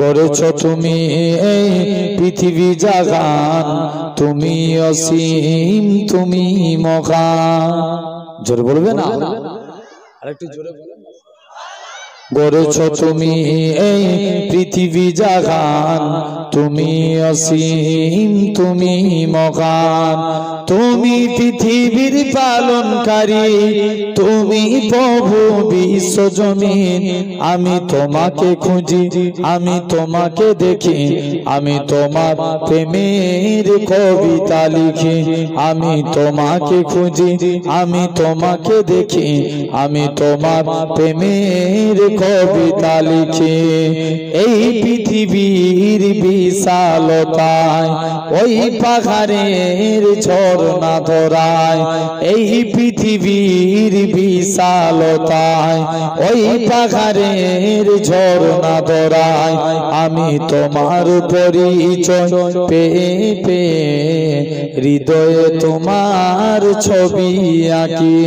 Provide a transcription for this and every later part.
গড়েছ তুমি এই পৃথিবী জাগান, তুমি অসীম তুমি মহান। জোরে বলবে না? আরেকটু জোরে বলেন। গড়েছ তুমি এই পৃথিবী জাগান, তুমি অসীম তুমি মহান। তুমি পৃথিবীর পালনকারী, তুমি প্রভু বিশ্বজনীন। আমি তোমাকে খুঁজি, আমি তোমাকে দেখি, আমি তোমার প্রেমের কবিতা লিখি। আমি তোমাকে খুঁজি, আমি তোমাকে দেখি, আমি তোমার প্রেমের কবিতা লিখি। এই পৃথিবীর বিশালতায়, ওই পাহাড়ের ঝর্ণা ধরায়, এই পৃথিবীর বিশালতায়, ওই পাহাড়ের ঝর্ণা ধরায়, আমি তোমার পরিচয় পেয়ে পেয়ে হৃদয়ে তোমার ছবি আঁকি।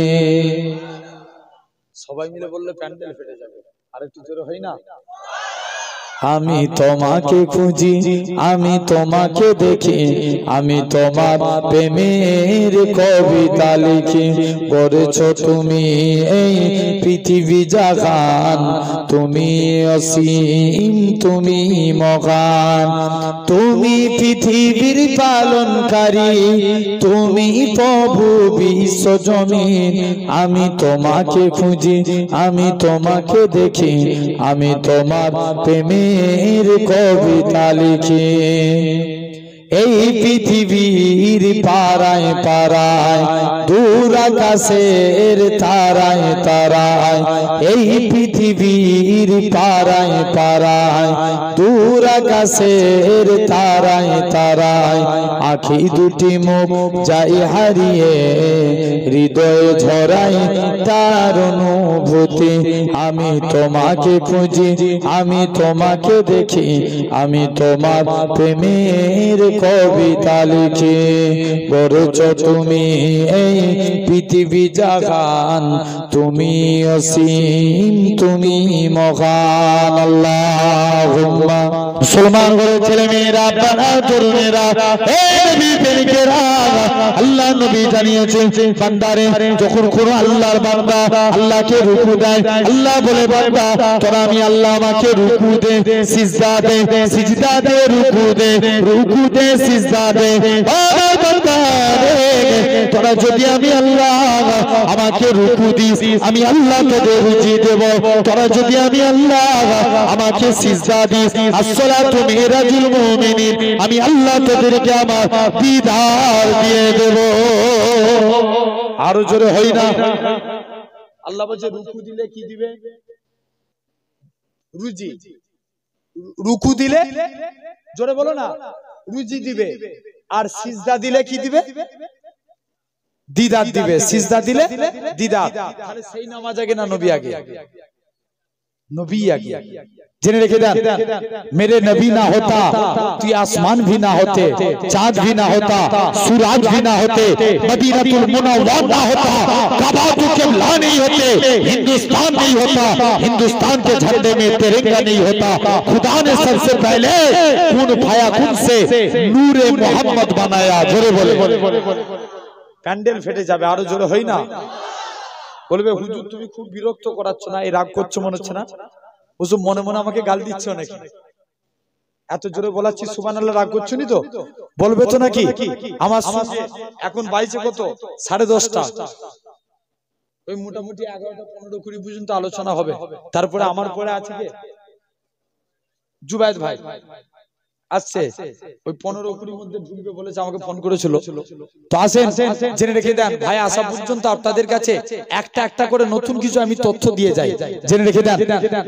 সবাই মিলে বললে প্যান্ডেল ফেটে যাবে, আরেকটু জোরে হয় না? আমি তোমাকে খুঁজি, আমি তোমাকে দেখি, আমি তোমার প্রেমের কবিতা লিখি। গড়েছ তুমি এই পৃথিবী জাগান, তুমি অসীম তুমি মহান। তুমি পৃথিবীর পালনকারী, তুমি প্রভু বিশ্বজনীন। আমি তোমাকে খুঁজি, আমি তোমাকে দেখি, আমি তোমার প্রেমের কবিতা লিখি। এই পৃথিবীর পারায় পারায়, দূর আকাশের তারায় তারায়, এই পৃথিবীর পারায় পারায়, দূর আকাশের তারায় তারায়, আখি দুটি মুখ যাই হারিয়ে, হৃদয় ঝরাই তার অনুভূতি। আমি তোমাকে খুঁজি, আমি তোমাকে দেখি, আমি তোমার প্রেমের কবিতা লিখি। গড়েছ তুমি এই পৃথিবী জাগান, তুমি অসীম তুমি মহান। আল্লাহুম্মা মুসলমান ঘরের ছেলে মেয়েরা, আপনারা তরুণেরা, আল্লাহ নবী জানিয়েছেন, বান্দারে যখন কোন আল্লাহর বান্দা আল্লাহকে রুকু দেয়, আল্লাহ বলে বান্দা তোরা আমি আল্লাহ আমাকে রুকু দে, সিজদা দে, সিজদা দে, রুকু দে, রুকু দে, সিজদা দে। তোরা যদি আমি আল্লাহ আমাকে রুকু দিস, আমি আল্লাহ তোদের রুজি দেব। তোরা যদি আমি আল্লাহ আমাকে সিজদা দিস, আসসালাতু মিরাজুল মুমিনিন, আমি আল্লাহ তোদেরকে আমার দিদার দিয়ে দেব। আরো জোরে হয় না? আল্লাহ বলছে রুকু দিলে কি দিবে? রুজি। রুকু দিলে জোরে বলো না, রুজি দিবে। আর সিজদা দিলে কি দিবে? দিদার দিবে। সিজদা দিলে দিদার। তাহলে সেই নামাজ আগে না নবী আগে? नबी आ गया। जिन्हें लिखे मेरे नबी ना होता तो ये आसमान भी ना होते, चांद भी ना होता, सूरज भी ना होते, मदीनातुल मुनव्वरा ना होता, काबा तो किबला नहीं होते, हिंदुस्तान नहीं होता, हिंदुस्तान के झंडे में तिरंगा नहीं होता। खुदा ने सबसे पहले खून फाया खून से नूरे मोहम्मद बनाया। जोरे बोले প্যান্ডেল ফেটে যাবে। আরো জোরে হয় না? বলবে হুজুর তুমি খুব বিরক্ত করাচ্ছ না, এই রাগ করছো মনে হচ্ছে না? হুজুর মনে মনে আমাকে গাল দিচ্ছ নাকি? এত জোরে বলাচ্ছি সুবহানাল্লাহ, রাগ করছো নি তো? বলবে তো নাকি? আমার সঙ্গে এখন বাইছে কত? 10:30টা, ওই মোটামুটি 11টা 15-20 পর্যন্ত আলোচনা হবে। তারপরে আমার পরে আছে কে? জুবায়েদ ভাই আসছে, ওই 15-20 মধ্যে ঢুকবে বলেছে, আমাকে ফোন করেছিল। তো আসেন, জেনে রেখে দেন ভাই, আসা পর্যন্ত আপনাদের কাছে একটা একটা করে নতুন কিছু আমি তথ্য দিয়ে যাই, জেনে রেখে দেন।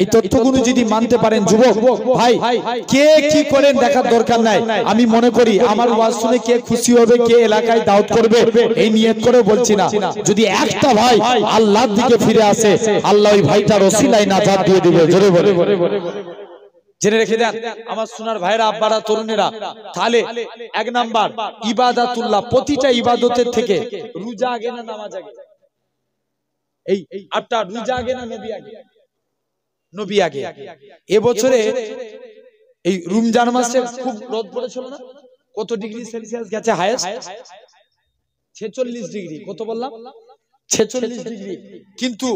এই তথ্যগুলো যদি মানতে পারেন যুবক ভাই, কে কি করেন দেখার দরকার নাই। আমি মনে করি আমার ওয়াজ শুনে কে খুশি হবে, কে এলাকায় দাওয়াত করবে, এই নিয়ত করে বলছি না। যদি একটা ভাই আল্লাহর দিকে ফিরে আসে, আল্লাহ ওই ভাইটার ওসিলায় নাজাত দিয়ে দিবে। জোরে বলে জেনে রেখে দেন আমার সোনার ভাইরা, আব্বারা, তরুণেরা। তাহলে 1 নাম্বার ইবাদাতুল্লাহ, প্রতিটা ইবাদতের থেকে রোজা আগে না নামাজ আগে? এই আটটা, রোজা আগে না নবী আগে? নবী আগে। এবছরে এই রমজান মাসে খুব রোদ পড়েছিল না? কত ডিগ্রি সেলসিয়াস গেছে হাইয়েস্ট? 46 ডিগ্রি। কত বললাম? 46 ডিগ্রি। কিন্তু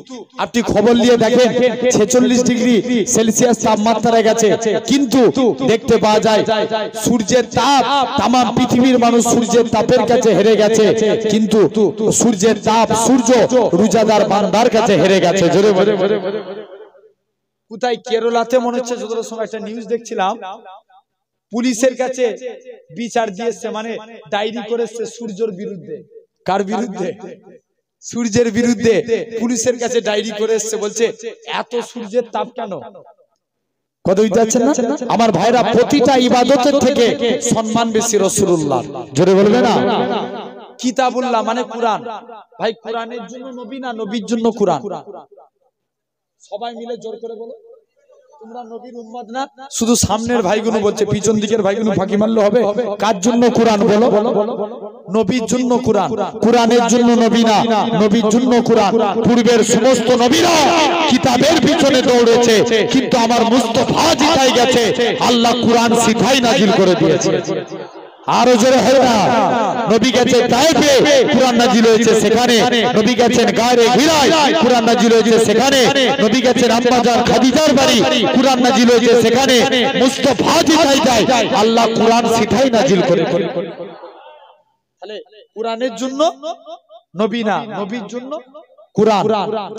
আপনি খবর নিয়ে দেখেন 46 ডিগ্রি সেলসিয়াস তাপমাত্রা গেছে, কিন্তু দেখতে পাওয়া যায় সূর্যের তাপ, তাম পৃথিবীর মানুষ সূর্যের তাপের কাছে হেরে গেছে, কিন্তু সূর্যের তাপ সূর্য রোজাদার বান্দার কাছে হেরে গেছে। জোরে বলে কোথায়? কেরলাতে মনে হচ্ছে যতটা সময় একটা নিউজ দেখছিলাম, পুলিশের কাছে বিচার দিয়েছে, মানে ডায়েরি করেছে সূর্যের বিরুদ্ধে। কার বিরুদ্ধে? সূর্যের বিরুদ্ধে পুলিশের কাছে ডায়েরি করে এসছে, বলছে এত সূর্যের তাপ কেন? কত দিতে না আমার ভাইরা, প্রতিটা ইবাদতের থেকে সম্মান বেশি রাসূলুল্লাহ। জোরে বলবে না? কিতাবুল্লাহ মানে কুরআন। ভাই কুরআনের জন্য নবী না নবীর জন্য কুরআন? সবাই মিলে জোর করে বলো, তোমরা নবীর উম্মত না? শুধু সামনের ভাইগুলো বলছে, পিছন দিকের ভাইগুলো ফাঁকি মারলে হবে? কার জন্য কুরআন বলো? নবীর জন্য কুরআন। কুরআনের জন্য নবী না, নবীর জন্য কুরআন। পূর্বের সমস্ত নবীরা কিতাবের পিছনে দৌড়েছে, কিন্তু আমার মুস্তাফা জিতাই গেছে, আল্লাহ কুরআন সিধাই নাজিল করে দিয়েছে। আরো জোরে হয় না? নবী গেছে তায়েফে, কুরআন নাজিল হয়েছে সেখানে। নবী গেছেন গায়রে হিরায়, কুরআন নাজিল হয়েছে সেখানে। নবী গেছেন আম্মা জান খাদিজার বাড়ি, কুরআন নাজিল হয়েছে সেখানে। মুস্তাফা জিতাই যায়, আল্লাহ কুরআন সিধাই নাজিল করে। তাহলে কুরআনের জন্য নবী না, নবীর জন্য কুরআন।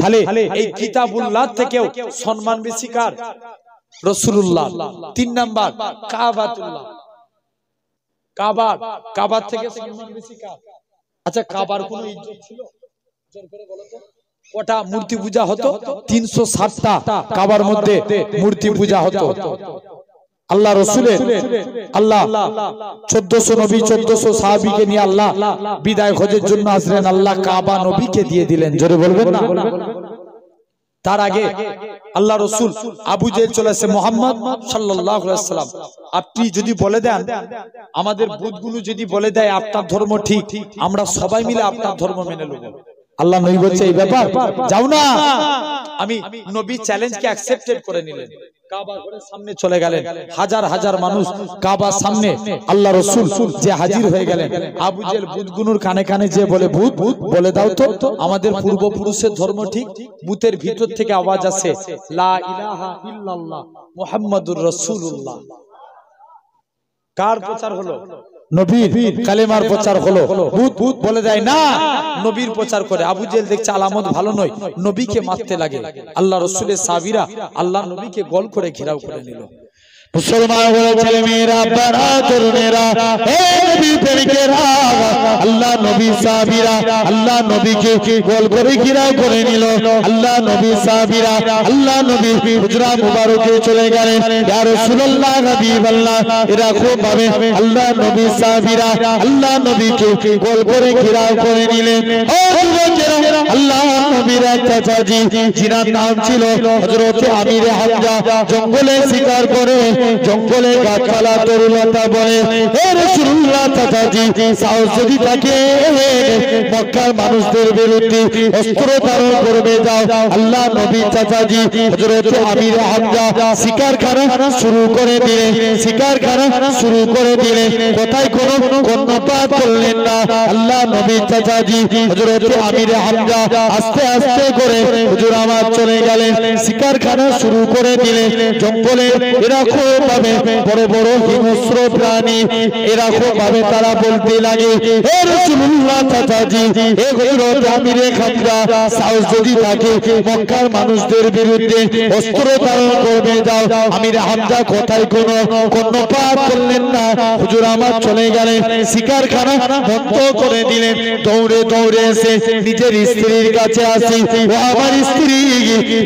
তাহলে এই কিতাবুল্লাহ থেকেও সম্মান বেশি কার? রাসূলুল্লাহ। 3 নাম্বার কাবাতুল্লাহ। কাবার থেকে সম্মান বেশি কার? আচ্ছা, কাবার কোনো ইজ্জত ছিল? জোর করে বলো তো, কটা মূর্তি পূজা হতো? 360টা কাবার মধ্যে মূর্তি পূজা হতো। আল্লাহ রাসূলের আল্লাহ 1400 নবী 1400 সাহাবীকে নিয়ে আল্লাহ বিদায় হজের জন্য আসলেন, আল্লাহ কাবা নবীকে দিয়ে দিলেন। জোরে বলবেন না? তার আগে আল্লাহ রাসূল আবু জেহেল চলে আসে, মুহাম্মদ সাল্লাল্লাহু আলাইহি ওয়াসাল্লাম আপনি যদি বলে দেন, আমাদের বুতগুলো যদি বলে দেয় আপনার ধর্ম ঠিক, আমরা সবাই মিলে আপনার ধর্ম মেনে নেব। আল্লাহ নবী বলছে এই ব্যাপার যাও না। আমি নবী চ্যালেঞ্জকে অ্যাকসেপ্টেড করে নিলেন, কাবা ঘরের সামনে চলে গেলেন, হাজার হাজার মানুষ কাবার সামনে, আল্লাহ রাসূল যে হাজির হয়ে গেলেন। আবু জেহেল বুতগুনুর কানে কানে যে বলে, ভূত বলে দাও তো আমাদের পূর্বপুরুষের ধর্ম ঠিক। বুতের ভিতর থেকে আওয়াজ আসে, লা ইলাহা ইল্লাল্লাহ মুহাম্মাদুর রাসূলুল্লাহ। কার প্রচার হলো? নবীর কালেমার প্রচার হলো। ভূত বলে দেয় না, নবীর প্রচার করে। আবু জেহেল দেখছে আলামত ভালো নয়, নবীকে মারতে লাগে। আল্লাহ রাসূলের সাহাবীরা আল্লাহ নবীকে গোল করে ঘেরাও করে নিল। মুসলমান বলে ছেলে মেয়েরা, বড় তরুণেরা, হে নবী প্রেমিকেরা, আল্লাহ নবী সাহাবীরা আল্লাহ নবীকে গোল করে ঘেরাও করে নিল। আল্লাহ নবী সাহাবীরা আল্লাহ নবী হুজরা মুবারকে চলে গেলেন। ইয়া রাসূলুল্লাহ হাবিবাল্লাহ, এরা খুব ভাবে আল্লাহ নবী সাহাবীরা আল্লাহ নবীকে গোল করে ঘেরাও করে নিলেন। ও যুবকেরা, আল্লাহ নবীর এক চাচাজি, যিনার নাম ছিল হযরত আমির হামজা, জঙ্গলে শিকার করে, জঙ্গলে গাছপালা তরুলতা বলে, হে রাসূলুল্লাহ চাচাজি, সাহস যদি থাকে মক্কার মানুষদের বিরুদ্ধে অস্ত্র ধারণ করবে যাও। আল্লাহ নবী চাচাজি হযরত আমির হামজা শিকারখানা শুরু করে দিলেন, শিকারখানা শুরু করে দিলেন। কোথায় কোনো কর্ণপাত করলেন না। আল্লাহ নবী চাচাজি হযরত আমির হামজা আস্তে আস্তে করে হুজুর আমার চলে গেলেন, শিকারখানা শুরু করে দিলেন। জঙ্গলে এরকম ভাবে বড় বড় হিংস্র প্রাণী এরকম ভাবে তারা বলতে লাগে, হে রাসূলুল্লাহ চাচাজি, হে হযরত আমির হামজা, সাহস যদি থাকে মক্কার মানুষদের বিরুদ্ধে অস্ত্র ধারণ করবে যাও। আমির হামজা কোথায় কোনো কর্ণপাত করলেন না, হুজুর আমার চলে গেলেন, শিকারখানা বন্ধ করে দিলেন। দৌড়ে দৌড়ে এসে নিজের স্ত্রীর কাছে আসি, ও আমার স্ত্রী,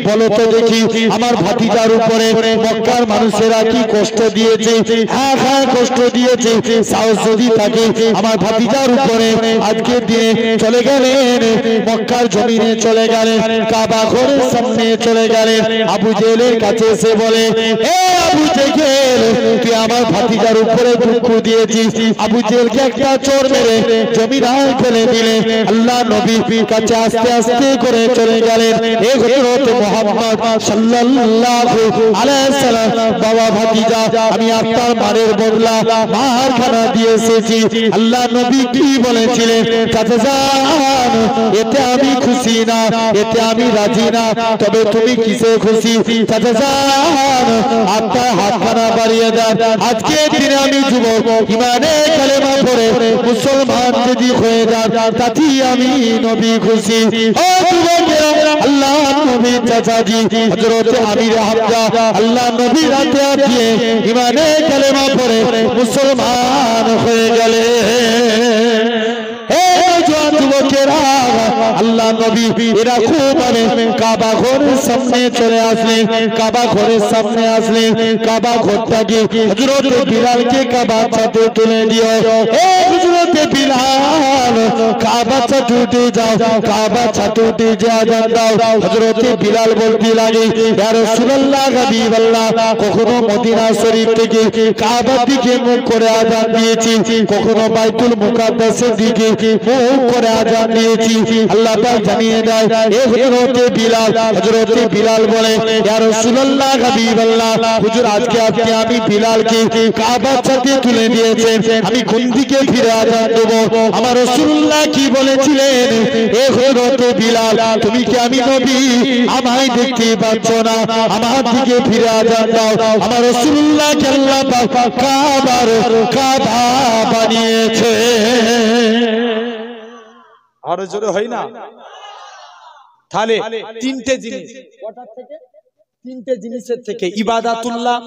বলো তো দেখি আমার ভাতিজার উপরে মক্কার মানুষেরা কি কষ্ট দিয়েছে? হ্যাঁ হ্যাঁ কষ্ট দিয়েছে। সাহস যদি থাকে আমার ভাতিজার উপরে আজকে দিনে চলে গেলেন, মক্কার জমিনে চলে গেলেন, কাবা ঘরের সামনে চলে গেলেন। আবু জেহেলের কাছে এসে বলে, এ আবু জেহেল, তুই আমার ভাতিজার উপরে বুকু দিয়েছিস, আবু জেহেলকে একটা চোর মেরে জমিরায় ফেলে দিলে। আল্লাহ নবী কাছে আস্তে আস্তে করে চলে গেলেন। এই হযরত মুহাম্মদ সাল্লাল্লাহু আলাইহি সাল্লাম, বাবা ভাতিজা আমি আপনার মারের বদলা মারখানা দিয়ে এসেছি। আল্লাহ নবী কি বলেছিলেন? চাচা জান, এতে আমি খুশি না, এতে আমি রাজি না, তবে তুমি কিসে খুশি? চাচা জান, আপনার হাতখানা বাড়িয়ে দেন। আজকে দিনে আমি যুবক, ইমানে কালেমা পড়ে মুসলমান যদি হয়ে যান, তাতেই আমি নবী খুশি। ও যুবকেরা, আল্লাহ নবী চাচাজি হযরত আমির হামজা আল্লাহ নবীর হাতে দিয়ে ইমানে কালেমা পড়ে মুসলমান হয়ে গেলে। যুবকেরা, আল্লাহ নবী এরা খুব কাবা ঘরের সামনে চলে আসলেন। কাবা ঘরের সামনে আসলেন, কাবা ঘরটাকে হযরত বিলালকে কাবা ছাতে তুলে দিও। হে হযরত বিলাল, কাবা ছাতে উঠে যাও, কাবা ছাতে উঠে যে আযান দাও। হযরত বিলাল বলতে লাগে, ইয়া রাসূলুল্লাহ, হাবিবাল্লাহ, কখনো মদিনা শরীফ থেকে কাবার দিকে মুখ করে আযান দিয়েছি, কখনো বাইতুল মুকাদ্দাসের দিকে মুখ করে আযান দিয়েছি। আল্লাহ পাক জানিয়ে দেয়, এ হযরত বিলাল, হযরত বিলাল বলে, ইয়া রাসূলুল্লাহ, হাবিবাল্লাহ, হুজুর আজকে আপনি আমি বিলালকে কাবার ছাতে তুলে দিয়েছেন, আমি কোন দিকে ফিরে আযান দেব? আমার রাসূলুল্লাহ কি বলেছিলেন? এ হযরত বিলাল, তুমি কি আমি নবী? আমায় দেখতে পাচ্ছ না? আমার দিকে ফিরে আযান দাও। আমার রাসূলুল্লাহকে আল্লাহ পাক কাবার কাবা বানিয়েছে। আরো জোরে হয় না? তাহলে তিনটে জিনিস, কটার থেকে? তিনটে জিনিসের থেকে, ইবাদাতুল্লাহ,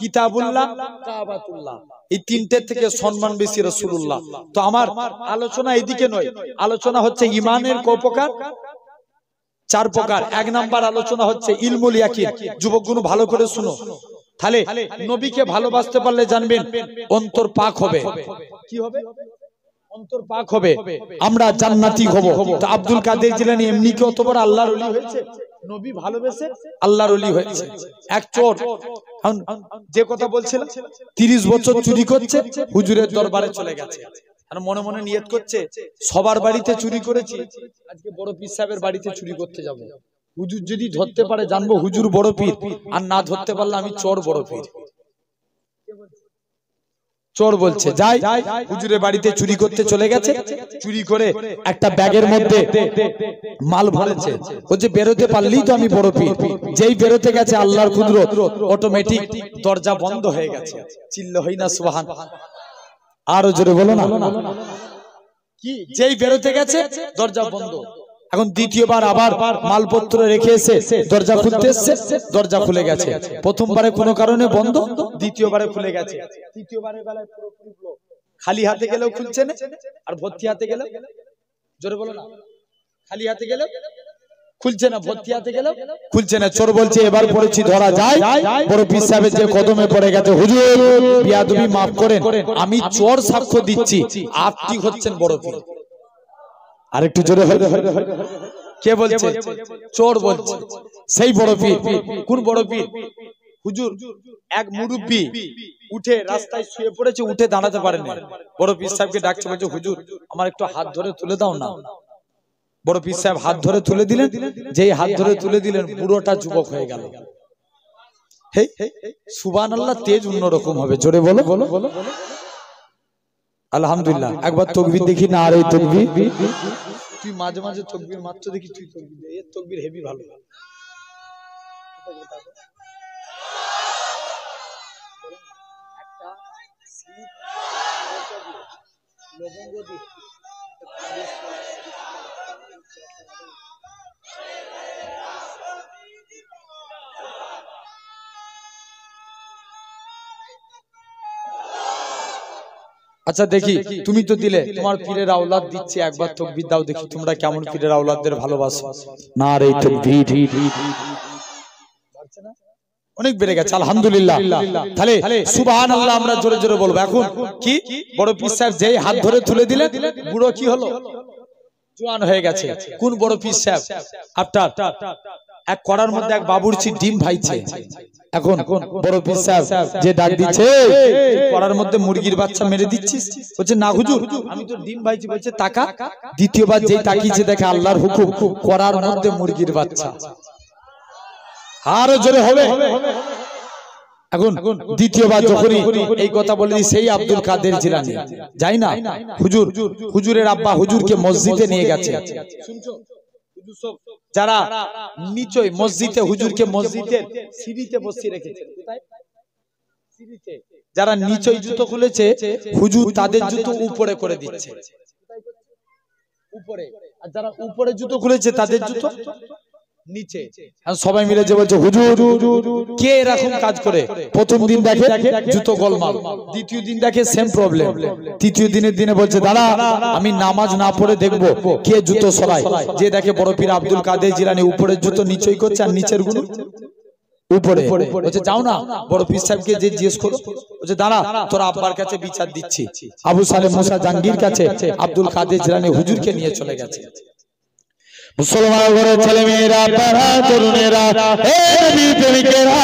কিতাবুল্লাহ, কাবাতুল্লাহ, এই তিনটে থেকে সম্মান বেশি রাসূলুল্লাহ। তো আমার আলোচনা এদিকে নয়, আলোচনা হচ্ছে ইমানের ক প্রকার? 4 প্রকার। 1 নাম্বার আলোচনা হচ্ছে ইলমুল ইয়াকিন। যুবকগুলো ভালো করে শুনো। তাহলে নবীকে ভালোবাসতে পারলে জানবেন অন্তর পাক হবে। কি হবে? অন্তর পাক হবে, আমরা জান্নাতি হব। তো আব্দুল কাদের জিলানী এমনি কি অত বড় আল্লাহর ওলি হয়েছে? নবী ভালোবেসে আল্লাহর ওলি হয়েছে। এক চোর, যে কথা বলছিলাম, 30 বছর চুরি করছে, হুজুরের দরবারে চলে গেছে। আর মনে মনে নিয়ত করছে, সবার বাড়িতে চুরি করেছি, আজকে বড় পীর সাহেবের বাড়িতে চুরি করতে যাব। হুজুর যদি ধরতে পারে জানবো হুজুর বড় পীর, আর না ধরতে পারলে আমি চোর বড় পীর। চোর বলছে যাই, হুজুরের বাড়িতে চুরি করতে চলে গেছে। চুরি করে একটা ব্যাগের মধ্যে মাল ভরেছে, বলছে বেরোতে পারলেই তো আমি বড় পীর। যেই বেরোতে গেছে আল্লাহর কুদরত, অটোমেটিক দরজা বন্ধ হয়ে গেছে। চিল্লা হই না সুবহান? আরো জোরে বলো না। কি? যেই বেরোতে গেছে দরজা বন্ধ। এখন দ্বিতীয়বার আবার মালপত্র রেখে এসে দরজা খুলতে এসছে, দরজা খুলে গেছে। প্রথমবারে কোনো কারণে বন্ধ, দ্বিতীয়বারে খুলে গেছে। তৃতীয়বারের বেলায় পুরোপুরি ব্লক। খালি হাতে গেলেও খুলছে না, আর ভর্তি হাতে গেলেও, জোরে বলো না, খালি হাতে গেলেও খুলছে না, ভর্তি হাতে গেলেও খুলছে না। চোর বলছে এবার পড়েছি, ধরা যায়। বড় পীর সাহেবের যে কদমে পড়ে গেছে, হুজুর বিয়াদবি মাফ করেন, আমি চোর সাক্ষ্য দিচ্ছি আপনি হচ্ছেন বড় পীর। আরেকটু জোরে হয়। কে বলছে? চোর বলছে। সেই বড় পীর। কোন বড় পীর? হুজুর এক মুরব্বি উঠে রাস্তায় শুয়ে পড়েছে, উঠে দাঁড়াতে পারেনি। বড় পীর সাহেবকে ডাকছে, বলছে হুজুর আমার একটু হাত ধরে তুলে দাও না। বড় পীর সাহেব হাত ধরে তুলে দিলেন। যেই হাত ধরে তুলে দিলেন, বুড়োটা যুবক হয়ে গেল। সুবহানাল্লাহ, তেজ অন্যরকম হবে। জোরে বলো বলো বলো আলহামদুলিল্লাহ। একবার তাকবীর দেখি না? আর এই তাকবীর, তুই মাঝে মাঝে তাকবীর মাত্র দেখি, তুই তাকবীর দে, এর তাকবীর হেভি ভালো। একটা সিট লবঙ্গ দিয়ে আচ্ছা দেখি, তুমি তো দিলে, তোমার পীরের আওলাদ দিচ্ছে, একবার তাকবীর দাও দেখি তোমরা কেমন পীরের আওলাদদের ভালোবাসো। না রে তাকবীর অনেক বেড়ে গেছে আলহামদুলিল্লাহ। তাহলে সুবহানাল্লাহ আমরা জোরে জোরে বলবো। এখন কি? বড় পীর সাহেব যেই হাত ধরে তুলে দিলেন, বুড়ো কি হলো? জওয়ান হয়ে গেছে। কোন বড় পীর সাহেব? আপনার এক কড়ার মধ্যে এক বাবুর্চি ডিম ভাইছে। এখন বড় পীর সাহেব যে ডাক দিচ্ছে, করার মধ্যে মুরগির বাচ্চা মেরে দিচ্ছিস? বলছে না হুজুর, আমি তো ডিম ভাইছি। বলছে তাকা। দ্বিতীয়বার যেই তাকিয়েছে দেখে আল্লাহর হুকুম, করার মধ্যে মুরগির বাচ্চা। আরো জোরে হবে। এখন দ্বিতীয়বার যখনই এই কথা বলে, সেই আব্দুল কাদের জিলানী যাই না হুজুরের আব্বা হুজুরকে মসজিদে নিয়ে গেছে। যারা নিচই মসজিদে হুজুরকে মসজিদের সিঁড়িতে বসিয়ে রেখেছে, যারা নিচই জুতো খুলেছে হুজুর তাদের জুতো উপরে করে দিচ্ছে, উপরে। আর যারা উপরে জুতো খুলেছে তাদের জুতো নিচে। সবাই মিলে যে বলছে হুজুর কে এরকম কাজ করে? প্রথম দিন দেখে জুতো গোলমাল, দ্বিতীয় দিন দেখে সেম প্রবলেম, তৃতীয় দিনে বলছে দাদা আমি নামাজ না পড়ে দেখবো কে জুতো সরায়। যে দেখে বড় পীর আব্দুল কাদের জিলানী উপরের জুতো নিচই করছে আর নিচের গুলো উপরে। বলছে যাও না বড় পীর সাহেবকে যে জিজ্ঞেস করো। বলছে দাঁড়া তোর আব্বার কাছে বিচার দিচ্ছি। আবু সালেহ মুসা জাহাঙ্গীর কাছে আব্দুল কাদের জিলানী হুজুরকে নিয়ে চলে গেছে। মুসলমান ঘরের ছেলে মেয়েরা, বাবা তরুণেরা, হে নবী প্রেমিকেরা,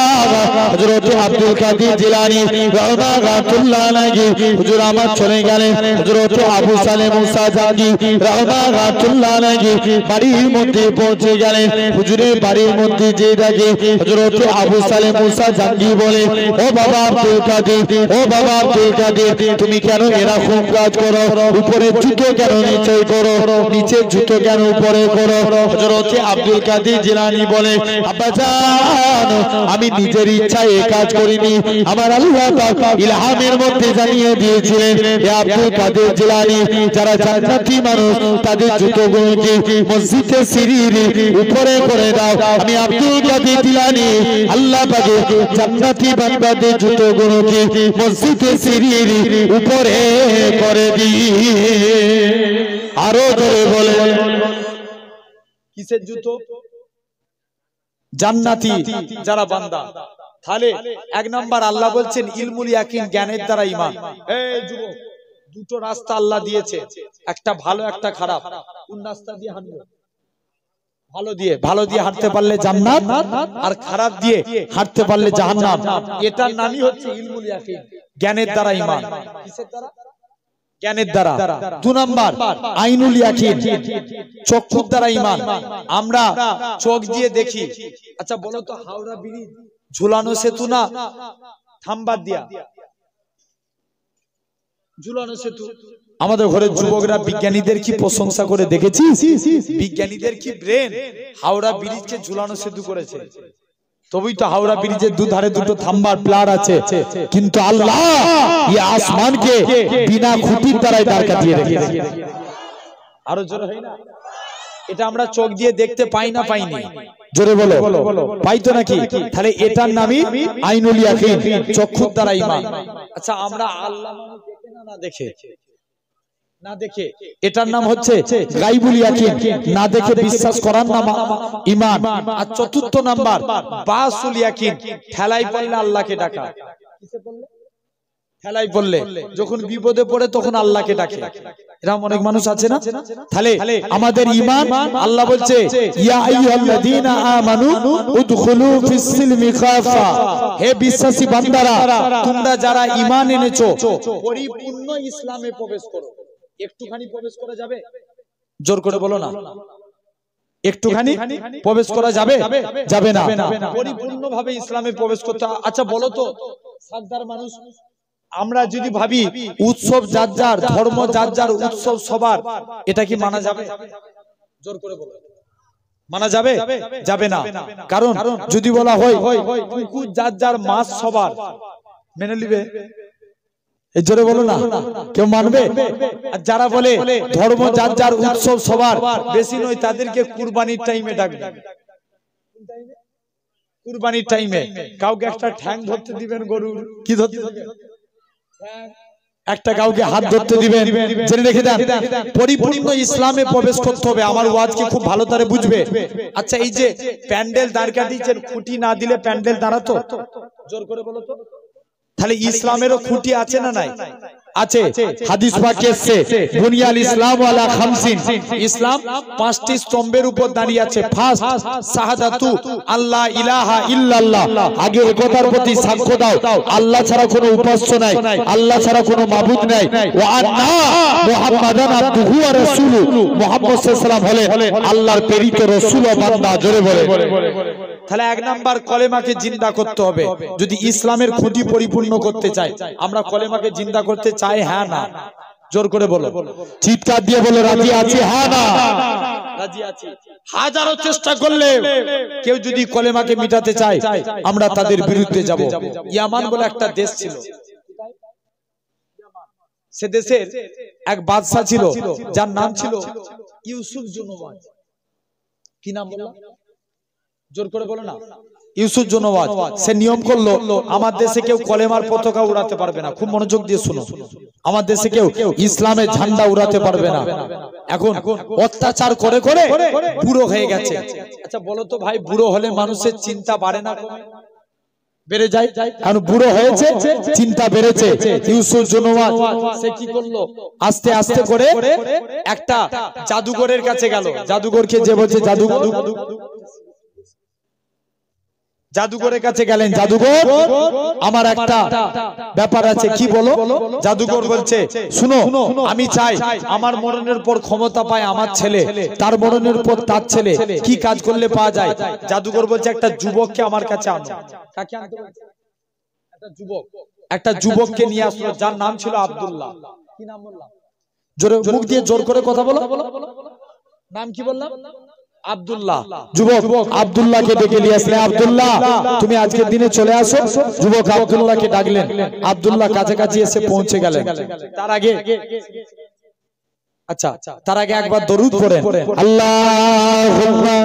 হযরত আব্দুল কাদের জিলানী রাহমাতুল্লাহ আলাইহি হুজুর আমার চলে গেলেন। হযরত আবু সালেহ মুসা জাহাঙ্গীর রাহমাতুল্লাহ আলাইহি বাড়ির মধ্যে পৌঁছে গেলেন। হুজুরের বাড়ির মধ্যে যে দেখে হযরত আবু সালেহ মুসা জাহাঙ্গীর বলে, ও বাবা আব্দুল কাদের, ও বাবা আব্দুল কাদের, তুমি কেন এরকম কাজ করো? উপরে জুতো কেন নিচে করো? নিচে জুতো কেন উপরে করো? হযরত আব্দুল কাদের জিলানী বলে, আব্বাজান আমি নিজের ইচ্ছায় এই কাজ করিনি, আমার আল্লাহ পাক ইলহামের মধ্যে জানিয়ে দিয়েছিলেন হে আব্দুল কাদের জিলানী, যারা জান্নাতি মানুষ তাদের জুতোগুলোকে মসজিদের সিঁড়ির উপরে করে দাও। আমি আব্দুল কাদের জিলানী আল্লাহ পাকের জান্নাতি বান্দাদের জুতোগুলোকে মসজিদের সিঁড়ির উপরে করে দিই। আরো জোরে বলে কিসের জুতো? জান্নাতি যারা বান্দা। তাহলে এক নাম্বার আল্লাহ বলছেন ইলমুল ইয়াকিন, জ্ঞানের দ্বারা ঈমান। এই যুবক, দুটো রাস্তা আল্লাহ দিয়েছে, একটা ভালো একটা খারাপ। কোন রাস্তা দিয়ে হাঁটবো? ভালো দিয়ে হাঁটতে পারলে জান্নাত, আর খারাপ দিয়ে হাঁটতে পারলে জাহান্নাম। এটার নামই হচ্ছে ইলমুল ইয়াকিন, জ্ঞানের দ্বারা ঈমান। কিসের দ্বারা? জ্ঞানের দ্বারা। দু নাম্বার আইনুল ইয়াকিন, চক্ষুর দ্বারা ঈমান। আমরা চোখ দিয়ে দেখি। আচ্ছা বলো তো, হাওড়া ব্রিজ ঝুলানো সেতু না থাম্বার দিয়া? ঝুলানো সেতু। আমাদের ঘরের যুবকরা বিজ্ঞানীদের কি প্রশংসা করে দেখেছিস? বিজ্ঞানীদের কি ব্রেন হাওড়া ব্রিজকে ঝুলানো সেতু করেছে। তবেই তো হাওড়া ব্রিজের দুধারে দুটো থাম্বার প্লার আছে, কিন্তু আল্লাহ এই আসমানকে বিনা খুঁটির দ্বারাই দাঁড় করিয়ে রেখেছে। আরো জোরে হয় না? এটা আমরা চোখ দিয়ে দেখতে পাই না, পাইনি? জোরে বলো, পাই তো নাকি? তাহলে এটার নামই আইনুল ইয়াকিন, চক্ষুর দ্বারা ঈমান। আচ্ছা আমরা আল্লাহ দেখে না দেখে? না দেখে। এটার নাম হচ্ছে গায়বুল ইয়াকিন, না দেখে বিশ্বাস করার নাম ঈমান। আর চতুর্থ নাম্বার বাসুল ইয়াকিন, ঠেলাই পড়লে আল্লাহকে ডাকা। কিসে পড়লে? ঠেলাই পড়লে, যখন বিপদে পড়ে তখন আল্লাহকে ডাকে। এরকম অনেক মানুষ আছে না? তাহলে আমাদের ঈমান, আল্লাহ বলছে ইয়া আইয়ুহাল্লাযীনা আমানু উদখুলু ফিস সিলমি খাফা, হে বিশ্বাসী বান্দারা তোমরা যারা ঈমান এনেছো পরিপূর্ণ ইসলামে প্রবেশ করো। একটুখানি প্রবেশ করা যাবে? জোর করে বলো না। একটুখানি প্রবেশ করা যাবে? যাবে না। পরিপূর্ণভাবে ইসলামে প্রবেশ করতে। আচ্ছা বলো তো, সারদার মানুষ আমরা যদি ভাবি উৎসব যার যার, ধর্ম যার যার, উৎসব সবার, এটা কি মানা যাবে? জোর করে বলো। মানা যাবে? যাবে না। কারণ যদি বলা হয় পুকুর যার যার, মাছ সবার, মেনে নিবে? জোরে বলো না, কেউ মানবে? আর যারা বলে ধর্ম যার যার, উৎসব সবার, বেশি নয়, তাদেরকে কুরবানির টাইমে ডাকবে। কুরবানির টাইমে কাউকে একটা ঠ্যাং ধরতে দিবেন, গরুর কি ধরতে দিবেন? একটা কাউকে হাত ধরতে দিবেন। জেনে রেখে দেন, পরিপূর্ণ ইসলামে প্রবেশ করতে হবে। আমার ওয়াজকে খুব ভালো করে বুঝবে। আচ্ছা এই যে প্যান্ডেল দাঁড় কাটিয়েছেন, খুঁটি না দিলে প্যান্ডেল দাঁড়াতো? জোর করে বলো তো। তাহলে ইসলামেরও খুঁটি আছে না নাই? আছে হাদিস পাকে এসেছে বুনিয়াল ইসলাম আলা খামসিন, ইসলাম 5টি স্তম্ভের উপর দাঁড়িয়ে আছে। ফার্স্ট শাহাদাতু আল্লাহ ইলাহা ইল্লাল্লাহ, আগে একতার প্রতি সাক্ষ্য দাও আল্লাহ ছাড়া কোনো উপাস্য নাই, আল্লাহ ছাড়া কোনো মাবুদ নাই, ওয়া আন্না মুহাম্মাদান আবদুহু ওয়া রাসূলুহু, মুহাম্মদ সাল্লাল্লাহু আলাইহি ওয়াসাল্লাম হলেন আল্লাহর প্রেরিত রাসূল ও বান্দা। জোরে বলে। তাহলে এক নাম্বার কলেমাকে জিন্দা করতে হবে যদি ইসলামের খুঁটি পরিপূর্ণ করতে চাই। আমরা কলেমাকে জিন্দা করতে চাই, হ্যাঁ না? জোর করে বলো, চিৎকার দিয়ে বলো রাজি আছি, হ্যাঁ না? রাজি আছি। হাজারো চেষ্টা করলে কেউ যদি কলেমাকে মিটাতে চায় আমরা তাদের বিরুদ্ধে যাব। ইয়ামান বলে একটা দেশ ছিল, সে দেশের এক বাদশা ছিল যার নাম ছিল ইউসুফ জুনওয়াজ। কি নাম বললাম? জোর করে বলো না। ইউসুফ জুনওয়াজ। সে নিয়ম করলো আমার দেশে কেউ কলেমার পতাকা উড়াতে পারবে না। খুব মনোযোগ দিয়ে শুনো, আমার দেশে কেউ ইসলামের ঝান্ডা উড়াতে পারবে না। এখন অত্যাচার করে করে বুড়ো হয়ে গেছে। আচ্ছা বলো তো ভাই, বুড়ো হলে মানুষের চিন্তা বাড়ে না বেড়ে যায়? কারণ বুড়ো হয়েছে, চিন্তা বেড়েছে। ইউসুফ জুনওয়াজ সে কি করলো, আস্তে আস্তে করে একটা জাদুঘরের কাছে গেল। জাদুঘরকে যে বলছে জাদুঘরের কাছে গেলেন, জাদুঘর আমার একটা ব্যাপার আছে, কি বলো? জাদুঘর বলছে শুনো, আমি চাই আমার মরণের পর ক্ষমতা পায় আমার ছেলে, তার মরণের পর তার ছেলে, কি কাজ করলে পাওয়া যায়? জাদুঘর বলছে একটা যুবককে আমার কাছে আনো। কাকে আনতে বলছে? একটা যুবককে নিয়ে আসলো যার নাম ছিল আব্দুল্লাহ। কি নাম বললাম? জোরে মুখ দিয়ে জোর করে কথা বলো। নাম কি বললাম? আব্দুল্লাহ। যুবক আব্দুল্লাহকে ডেকে নিয়ে আসলেন, আব্দুল্লাহ তুমি আজকের দিনে চলে আসো। যুবক আব্দুল্লাহকে ডাকলেন, আব্দুল্লাহ কাছাকাছি এসে পৌঁছে গেলেন। তার আগে একবার দরুদ পড়েন, আল্লাহুম্মা